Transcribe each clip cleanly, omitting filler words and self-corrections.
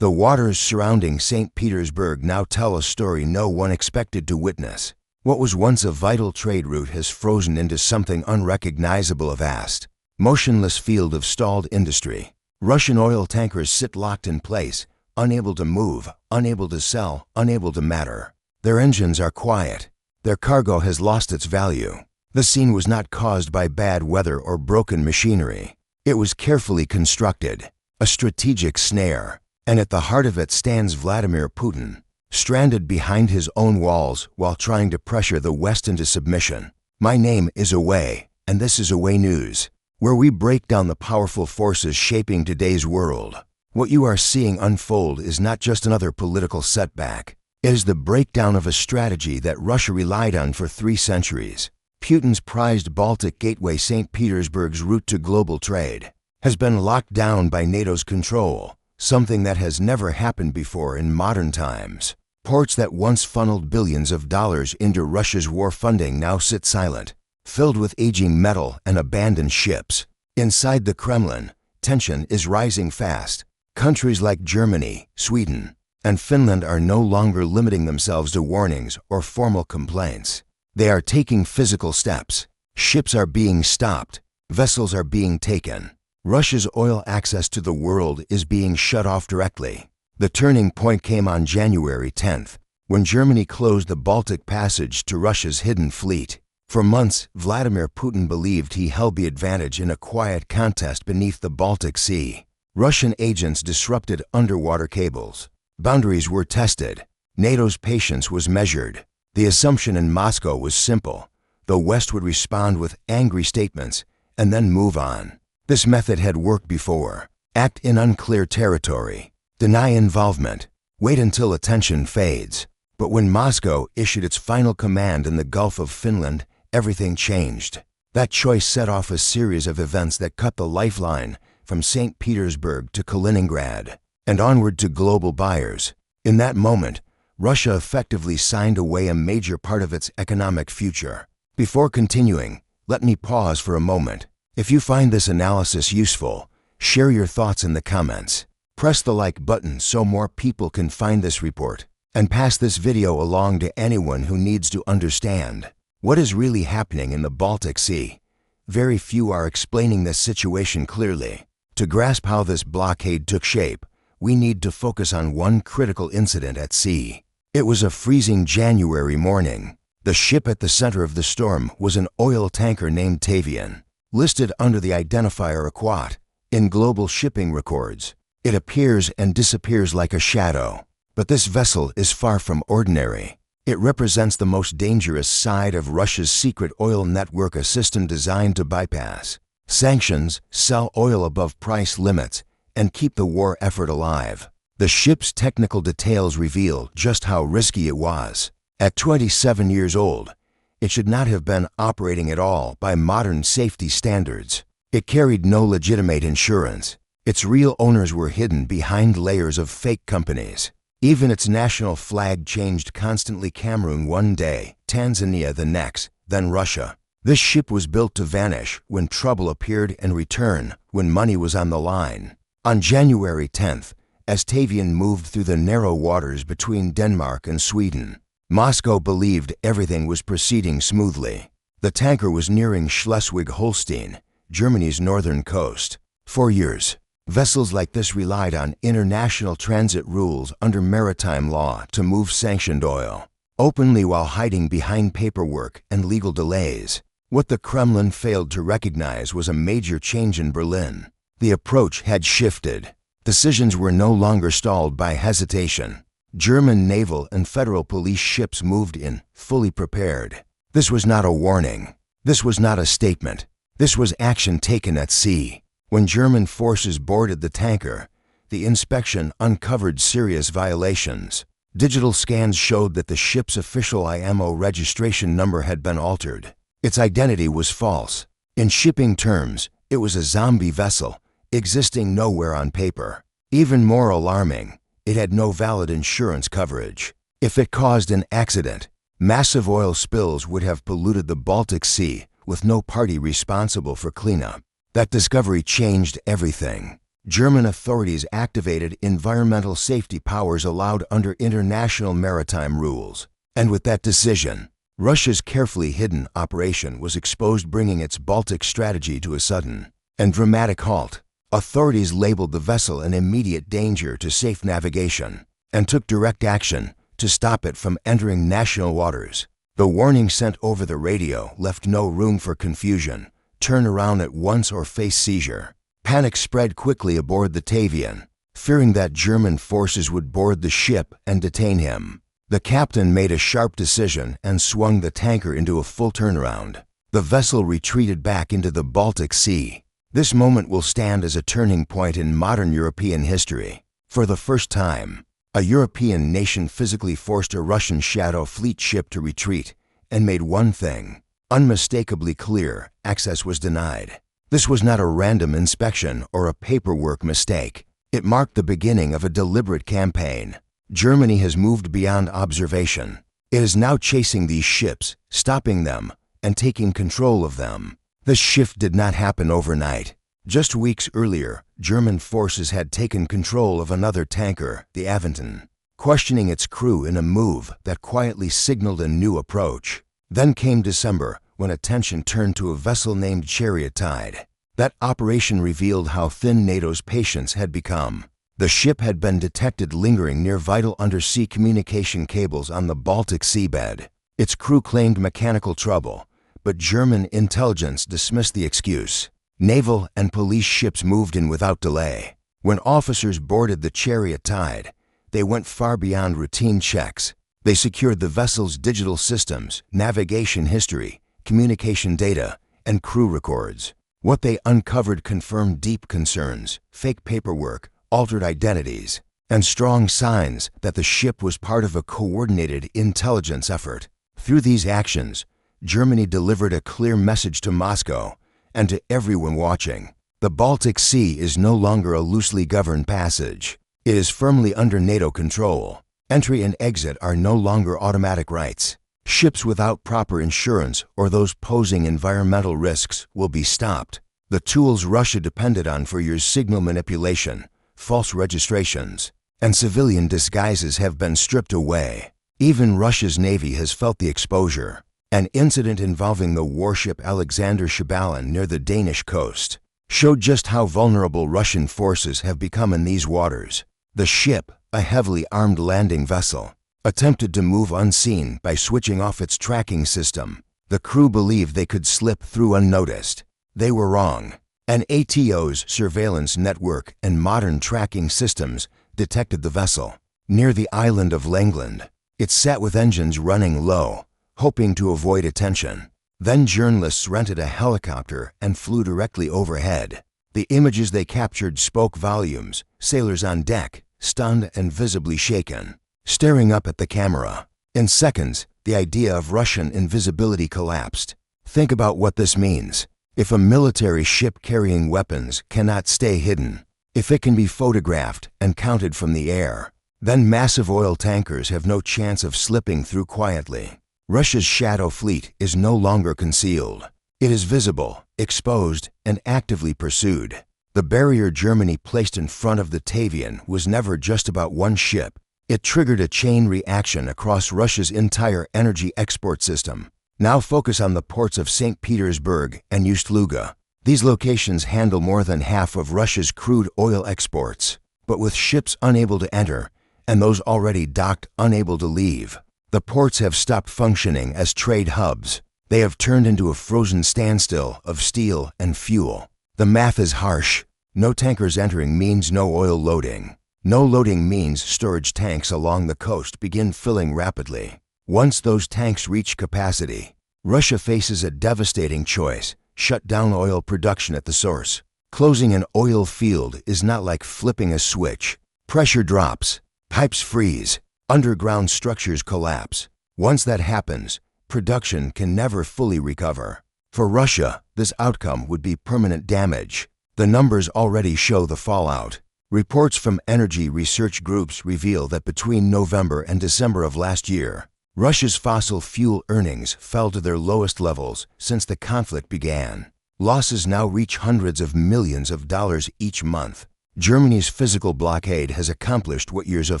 The waters surrounding St. Petersburg now tell a story no one expected to witness. What was once a vital trade route has frozen into something unrecognizable, a vast, motionless field of stalled industry. Russian oil tankers sit locked in place, unable to move, unable to sell, unable to matter. Their engines are quiet. Their cargo has lost its value. The scene was not caused by bad weather or broken machinery. It was carefully constructed, a strategic snare, and at the heart of it stands Vladimir Putin, stranded behind his own walls while trying to pressure the West into submission. My name is Away, and this is Away News, where we break down the powerful forces shaping today's world. What you are seeing unfold is not just another political setback. It is the breakdown of a strategy that Russia relied on for 3 centuries. Putin's prized Baltic gateway, St. Petersburg's route to global trade, has been locked down by NATO's control, something that has never happened before in modern times. Ports that once funneled billions of dollars into Russia's war funding now sit silent, filled with aging metal and abandoned ships. Inside the Kremlin, tension is rising fast. Countries like Germany, Sweden, and Finland are no longer limiting themselves to warnings or formal complaints. They are taking physical steps. Ships are being stopped. Vessels are being taken. Russia's oil access to the world is being shut off directly. The turning point came on January 10th, when Germany closed the Baltic Passage to Russia's hidden fleet. For months, Vladimir Putin believed he held the advantage in a quiet contest beneath the Baltic Sea. Russian agents disrupted underwater cables. Boundaries were tested. NATO's patience was measured. The assumption in Moscow was simple. The West would respond with angry statements and then move on. This method had worked before. Act in unclear territory. Deny involvement. Wait until attention fades. But when Moscow issued its final command in the Gulf of Finland, everything changed. That choice set off a series of events that cut the lifeline from St. Petersburg to Kaliningrad and onward to global buyers. In that moment, Russia effectively signed away a major part of its economic future. Before continuing, let me pause for a moment. If you find this analysis useful, share your thoughts in the comments. Press the like button so more people can find this report, and pass this video along to anyone who needs to understand what is really happening in the Baltic Sea. Very few are explaining this situation clearly. To grasp how this blockade took shape, we need to focus on one critical incident at sea. It was a freezing January morning. The ship at the center of the storm was an oil tanker named Tavian, listed under the identifier Aquat in global shipping records. It appears and disappears like a shadow. But this vessel is far from ordinary. It represents the most dangerous side of Russia's secret oil network, a system designed to bypass sanctions, sell oil above price limits, and keep the war effort alive. The ship's technical details reveal just how risky it was. At 27 years old, it should not have been operating at all by modern safety standards. It carried no legitimate insurance. Its real owners were hidden behind layers of fake companies. Even its national flag changed constantly: Cameroon one day, Tanzania the next, then Russia. This ship was built to vanish when trouble appeared and return when money was on the line. On January 10th, as Tavian moved through the narrow waters between Denmark and Sweden, Moscow believed everything was proceeding smoothly. The tanker was nearing Schleswig-Holstein, Germany's northern coast. For years, vessels like this relied on international transit rules under maritime law to move sanctioned oil, openly while hiding behind paperwork and legal delays. What the Kremlin failed to recognize was a major change in Berlin. The approach had shifted. Decisions were no longer stalled by hesitation. German naval and federal police ships moved in, fully prepared. This was not a warning. This was not a statement. This was action taken at sea. When German forces boarded the tanker, the inspection uncovered serious violations. Digital scans showed that the ship's official IMO registration number had been altered. Its identity was false. In shipping terms, it was a zombie vessel, existing nowhere on paper. Even more alarming, it had no valid insurance coverage. If it caused an accident, massive oil spills would have polluted the Baltic Sea with no party responsible for cleanup. That discovery changed everything. German authorities activated environmental safety powers allowed under international maritime rules. And with that decision, Russia's carefully hidden operation was exposed, bringing its Baltic strategy to a sudden and dramatic halt. Authorities labeled the vessel an immediate danger to safe navigation and took direct action to stop it from entering national waters. The warning sent over the radio left no room for confusion. Turn around at once or face seizure. Panic spread quickly aboard the Tavian, fearing that German forces would board the ship and detain him. The captain made a sharp decision and swung the tanker into a full turnaround. The vessel retreated back into the Baltic Sea. This moment will stand as a turning point in modern European history. For the first time, a European nation physically forced a Russian shadow fleet ship to retreat and made one thing unmistakably clear: access was denied. This was not a random inspection or a paperwork mistake. It marked the beginning of a deliberate campaign. Germany has moved beyond observation. It is now chasing these ships, stopping them, and taking control of them. This shift did not happen overnight. Just weeks earlier, German forces had taken control of another tanker, the Aventon, questioning its crew in a move that quietly signaled a new approach. Then came December, when attention turned to a vessel named Chariot Tide. That operation revealed how thin NATO's patience had become. The ship had been detected lingering near vital undersea communication cables on the Baltic seabed. Its crew claimed mechanical trouble, but German intelligence dismissed the excuse. Naval and police ships moved in without delay. When officers boarded the Chariot Tide, they went far beyond routine checks. They secured the vessel's digital systems, navigation history, communication data, and crew records. What they uncovered confirmed deep concerns: fake paperwork, altered identities, and strong signs that the ship was part of a coordinated intelligence effort. Through these actions, Germany delivered a clear message to Moscow and to everyone watching. The Baltic Sea is no longer a loosely governed passage. It is firmly under NATO control. Entry and exit are no longer automatic rights. Ships without proper insurance or those posing environmental risks will be stopped. The tools Russia depended on for years, signal manipulation, false registrations, and civilian disguises, have been stripped away. Even Russia's Navy has felt the exposure. An incident involving the warship Alexander Shabalin near the Danish coast showed just how vulnerable Russian forces have become in these waters. The ship, a heavily armed landing vessel, attempted to move unseen by switching off its tracking system. The crew believed they could slip through unnoticed. They were wrong. An ATO's surveillance network and modern tracking systems detected the vessel near the island of Langland. It sat with engines running low, hoping to avoid attention. Then journalists rented a helicopter and flew directly overhead. The images they captured spoke volumes. Sailors on deck, stunned and visibly shaken, staring up at the camera. In seconds, the idea of Russian invisibility collapsed. Think about what this means. If a military ship carrying weapons cannot stay hidden, if it can be photographed and counted from the air, then massive oil tankers have no chance of slipping through quietly. Russia's shadow fleet is no longer concealed. It is visible, exposed, and actively pursued. The barrier Germany placed in front of the Tavian was never just about one ship. It triggered a chain reaction across Russia's entire energy export system. Now focus on the ports of St. Petersburg and Ust-Luga. These locations handle more than half of Russia's crude oil exports. But with ships unable to enter and those already docked unable to leave, the ports have stopped functioning as trade hubs. They have turned into a frozen standstill of steel and fuel. The math is harsh. No tankers entering means no oil loading. No loading means storage tanks along the coast begin filling rapidly. Once those tanks reach capacity, Russia faces a devastating choice: shut down oil production at the source. Closing an oil field is not like flipping a switch. Pressure drops, pipes freeze, underground structures collapse. Once that happens, production can never fully recover. For Russia, this outcome would be permanent damage. The numbers already show the fallout. Reports from energy research groups reveal that between November and December of last year, Russia's fossil fuel earnings fell to their lowest levels since the conflict began. Losses now reach hundreds of millions of dollars each month. Germany's physical blockade has accomplished what years of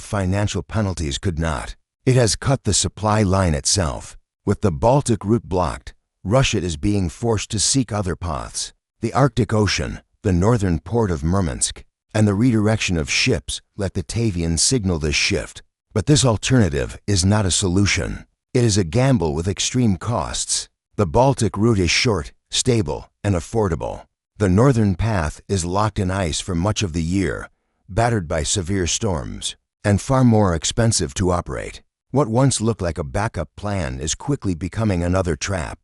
financial penalties could not. It has cut the supply line itself. With the Baltic route blocked, Russia is being forced to seek other paths. The Arctic Ocean, the northern port of Murmansk, and the redirection of ships let the Batavian signal this shift. But this alternative is not a solution. It is a gamble with extreme costs. The Baltic route is short, stable, and affordable. The northern path is locked in ice for much of the year, battered by severe storms, and far more expensive to operate. What once looked like a backup plan is quickly becoming another trap.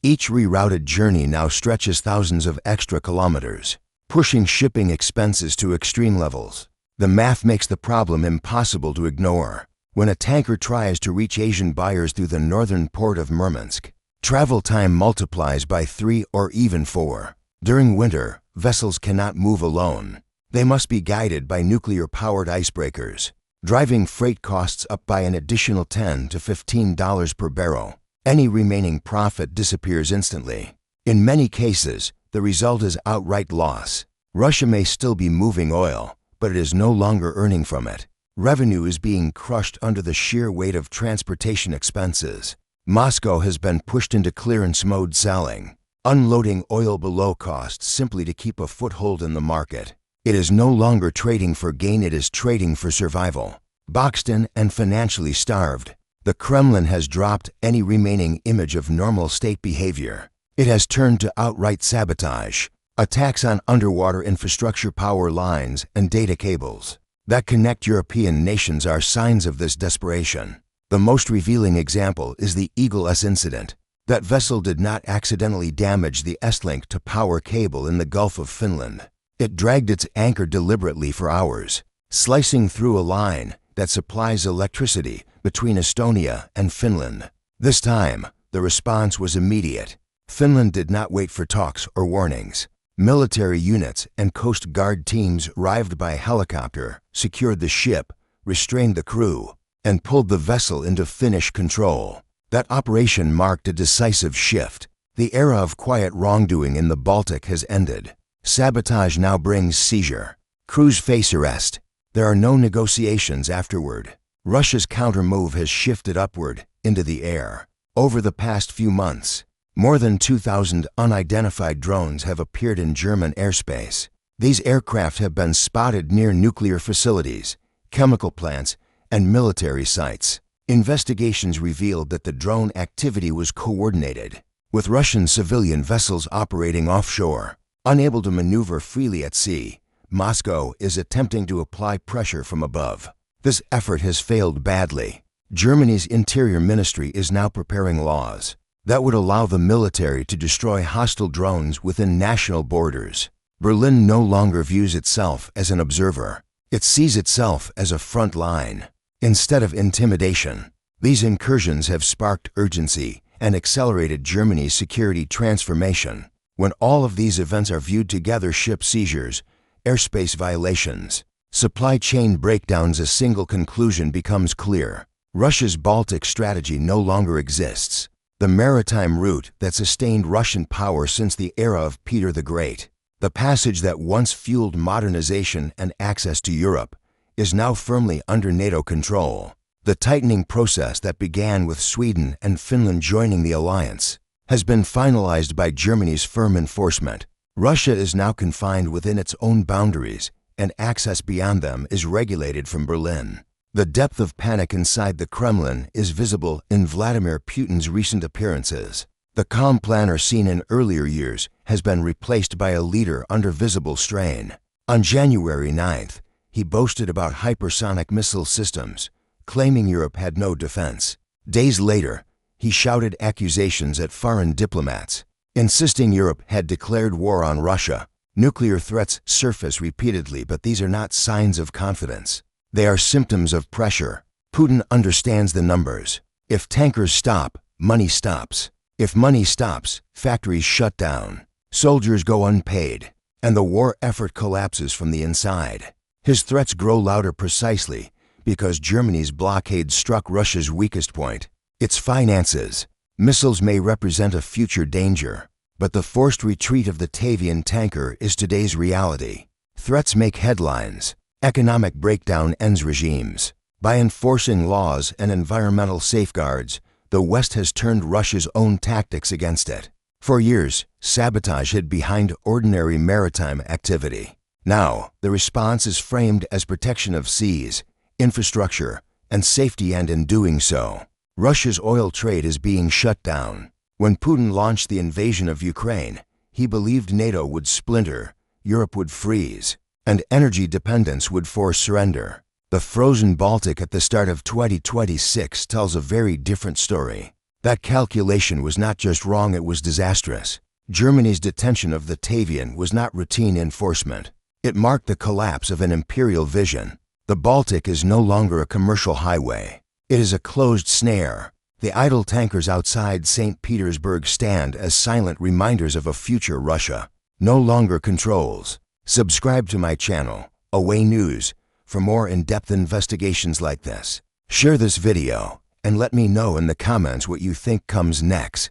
Each rerouted journey now stretches thousands of extra kilometers, pushing shipping expenses to extreme levels. The math makes the problem impossible to ignore. When a tanker tries to reach Asian buyers through the northern port of Murmansk, travel time multiplies by 3 or even 4. During winter, vessels cannot move alone. They must be guided by nuclear-powered icebreakers, driving freight costs up by an additional $10 to $15 per barrel. Any remaining profit disappears instantly. In many cases, the result is outright loss. Russia may still be moving oil, but it is no longer earning from it. Revenue is being crushed under the sheer weight of transportation expenses. Moscow has been pushed into clearance mode selling, unloading oil below cost simply to keep a foothold in the market. It is no longer trading for gain, it is trading for survival. Boxed in and financially starved, the Kremlin has dropped any remaining image of normal state behavior. It has turned to outright sabotage, attacks on underwater infrastructure, power lines, and data cables that connect European nations are signs of this desperation. The most revealing example is the Eagle-S incident. That vessel did not accidentally damage the S-link to power cable in the Gulf of Finland. It dragged its anchor deliberately for hours, slicing through a line that supplies electricity between Estonia and Finland. This time, the response was immediate. Finland did not wait for talks or warnings. Military units and Coast Guard teams arrived by helicopter, secured the ship, restrained the crew, and pulled the vessel into Finnish control. That operation marked a decisive shift. The era of quiet wrongdoing in the Baltic has ended. Sabotage now brings seizure. Crews face arrest. There are no negotiations afterward. Russia's counter-move has shifted upward, into the air. Over the past few months, more than 2,000 unidentified drones have appeared in German airspace. These aircraft have been spotted near nuclear facilities, chemical plants, and military sites. Investigations revealed that the drone activity was coordinated, with Russian civilian vessels operating offshore. Unable to maneuver freely at sea, Moscow is attempting to apply pressure from above. This effort has failed badly. Germany's Interior Ministry is now preparing laws that would allow the military to destroy hostile drones within national borders. Berlin no longer views itself as an observer. It sees itself as a front line. Instead of intimidation, these incursions have sparked urgency and accelerated Germany's security transformation. When all of these events are viewed together, ship seizures, airspace violations, supply chain breakdowns, a single conclusion becomes clear. Russia's Baltic strategy no longer exists. The maritime route that sustained Russian power since the era of Peter the Great, the passage that once fueled modernization and access to Europe, is now firmly under NATO control. The tightening process that began with Sweden and Finland joining the alliance has been finalized by Germany's firm enforcement. Russia is now confined within its own boundaries, and access beyond them is regulated from Berlin. The depth of panic inside the Kremlin is visible in Vladimir Putin's recent appearances. The calm planner seen in earlier years has been replaced by a leader under visible strain. On January 9th, he boasted about hypersonic missile systems, claiming Europe had no defense. Days later, he shouted accusations at foreign diplomats, insisting Europe had declared war on Russia. Nuclear threats surface repeatedly, but these are not signs of confidence. They are symptoms of pressure. Putin understands the numbers. If tankers stop, money stops. If money stops, factories shut down. Soldiers go unpaid, and the war effort collapses from the inside. His threats grow louder precisely because Germany's blockade struck Russia's weakest point, its finances. Missiles may represent a future danger, but the forced retreat of the Batavian tanker is today's reality. Threats make headlines. Economic breakdown ends regimes. By enforcing laws and environmental safeguards, the West has turned Russia's own tactics against it. For years, sabotage hid behind ordinary maritime activity. Now, the response is framed as protection of seas, infrastructure, and safety, and in doing so, Russia's oil trade is being shut down. When Putin launched the invasion of Ukraine, he believed NATO would splinter, Europe would freeze, and energy dependence would force surrender. The frozen Baltic at the start of 2026 tells a very different story. That calculation was not just wrong, it was disastrous. Germany's detention of the Tavian was not routine enforcement. It marked the collapse of an imperial vision. The Baltic is no longer a commercial highway. It is a closed snare. The idle tankers outside St. Petersburg stand as silent reminders of a future Russia no longer controls. Subscribe to my channel, Away News, for more in-depth investigations like this. Share this video and let me know in the comments what you think comes next.